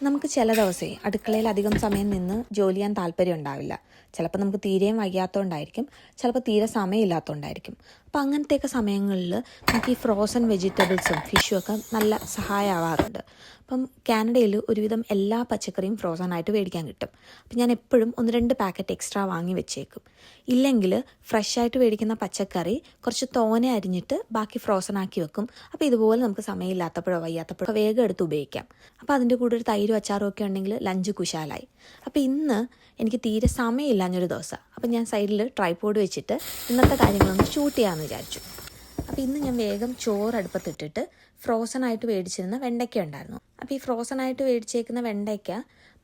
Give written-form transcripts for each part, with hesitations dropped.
നമുക്ക് ചില ദിവസമേ അടുക്കളയിൽ അധികം സമയം നിന്ന് ജോലി ചെയ്യാൻ താല്പര്യം ഉണ്ടാവില്ല. ചിലപ്പോൾ നമുക്ക് തീരെയും വയ്യാത്തതുകൊണ്ടായിരിക്കും, ചിലപ്പോൾ തീരെ സമയമില്ലാത്തതുകൊണ്ടായിരിക്കും. അപ്പോൾ അങ്ങനത്തെയൊക്കെ സമയങ്ങളിൽ നമുക്ക് ഈ ഫ്രോസൺ വെജിറ്റബിൾസും ഫിഷും ഒക്കെ നല്ല സഹായമാവാറുണ്ട്. അപ്പം കാനഡയിൽ ഒരുവിധം എല്ലാ പച്ചക്കറിയും ഫ്രോസൺ ആയിട്ട് മേടിക്കാൻ കിട്ടും. അപ്പം ഞാൻ എപ്പോഴും 1-2 പാക്കറ്റ് എക്സ്ട്രാ വാങ്ങി വെച്ചേക്കും. ഇല്ലെങ്കിൽ ഫ്രഷായിട്ട് മേടിക്കുന്ന പച്ചക്കറി കുറച്ച് തോനെ അരിഞ്ഞിട്ട് ബാക്കി ഫ്രോസൺ ആക്കി വെക്കും. അപ്പോൾ ഇതുപോലെ നമുക്ക് സമയമില്ലാത്തപ്പോഴോ വയ്യാത്തപ്പോഴോ വേഗം എടുത്ത് ഉപയോഗിക്കാം. അപ്പോൾ അതിൻ്റെ കൂടെ ഒരു തൈരും അച്ചാറും ഒക്കെ ഉണ്ടെങ്കിൽ ലഞ്ച് കുശാലായി. അപ്പോൾ ഇന്ന് എനിക്ക് തീരെ സമയമില്ലാഞ്ഞൊരു ദിവസം. അപ്പോൾ ഞാൻ സൈഡിൽ ട്രൈപോഡ് വെച്ചിട്ട് ഇന്നത്തെ കാര്യങ്ങളൊന്ന് ഷൂട്ട് ചെയ്യാമെന്ന് വിചാരിച്ചു. അപ്പോൾ ഇന്ന് ഞാൻ വേഗം ചോറ് അടുപ്പത്തിട്ടിട്ട് ഫ്രോസൺ ആയിട്ട് മേടിച്ചിരുന്ന വെണ്ടയ്ക്ക ഉണ്ടായിരുന്നു. അപ്പോൾ ഈ ഫ്രോസൺ ആയിട്ട് മേടിച്ചേക്കുന്ന വെണ്ടയ്ക്ക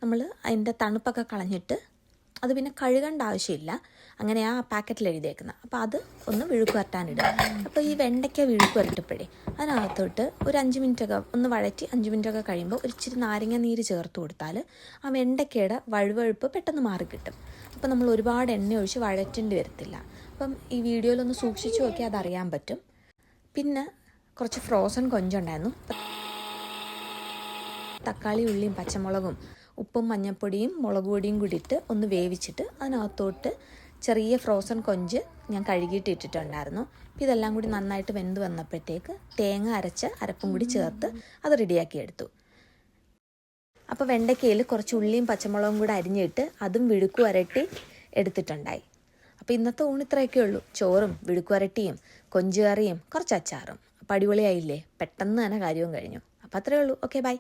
നമ്മൾ അതിൻ്റെ തണുപ്പൊക്കെ കളഞ്ഞിട്ട് അത് പിന്നെ കഴുകേണ്ട ആവശ്യമില്ല, അങ്ങനെ ആ പാക്കറ്റിൽ എഴുതിയേക്കുന്നത്. അപ്പോൾ അത് ഒന്ന് വിഴുക്ക് വരട്ടാനിടുക. അപ്പോൾ ഈ വെണ്ടയ്ക്ക വിഴുക്ക് വരട്ടപ്പോഴേ അതിനകത്തോട്ട് ഒരു 5 മിനിറ്റൊക്കെ ഒന്ന് വഴറ്റി 5 മിനിറ്റൊക്കെ കഴിയുമ്പോൾ ഒരു ഇച്ചിരി നാരങ്ങ നീര് ചേർത്ത് കൊടുത്താൽ ആ വെണ്ടയ്ക്കയുടെ വഴുവഴുപ്പ് പെട്ടെന്ന് മാറിക്കിട്ടും. അപ്പോൾ നമ്മൾ ഒരുപാട് എണ്ണ ഒഴിച്ച് വഴറ്റേണ്ടി വരത്തില്ല. അപ്പം ഈ വീഡിയോയിലൊന്ന് സൂക്ഷിച്ച് നോക്കിയാൽ അതറിയാൻ പറ്റും. പിന്നെ കുറച്ച് ഫ്രോസൺ കൊഞ്ചുണ്ടായിരുന്നു. തക്കാളി, ഉള്ളിയും പച്ചമുളകും ഉപ്പും മഞ്ഞൾപ്പൊടിയും മുളക് പൊടിയും കൂടി ഇട്ട് ഒന്ന് വേവിച്ചിട്ട് അതിനകത്തോട്ട് ചെറിയ ഫ്രോസൺ കൊഞ്ച് ഞാൻ കഴുകിയിട്ട് ഇട്ടിട്ടുണ്ടായിരുന്നു. അപ്പോൾ ഇതെല്ലാം കൂടി നന്നായിട്ട് വെന്ത് വന്നപ്പോഴത്തേക്ക് തേങ്ങ അരച്ച അരപ്പും കൂടി ചേർത്ത് അത് റെഡിയാക്കി എടുത്തു. അപ്പോൾ വെണ്ടയ്ക്കയിൽ കുറച്ച് ഉള്ളിയും പച്ചമുളകും കൂടി അരിഞ്ഞിട്ട് അതും വിഴുക്ക് വരട്ടി എടുത്തിട്ടുണ്ടായി. അപ്പോൾ ഇന്നത്തെ ഊണ് ഇത്രയൊക്കെ ഉള്ളൂ. ചോറും വിഴുക്ക് വരട്ടിയും കൊഞ്ച് കറിയും കുറച്ച് അച്ചാറും. അപ്പോൾ അടിപൊളിയായില്ലേ? പെട്ടെന്ന് തന്നെ കാര്യവും കഴിഞ്ഞു. അപ്പോൾ അത്രയേ ഉള്ളൂ. Okay, by.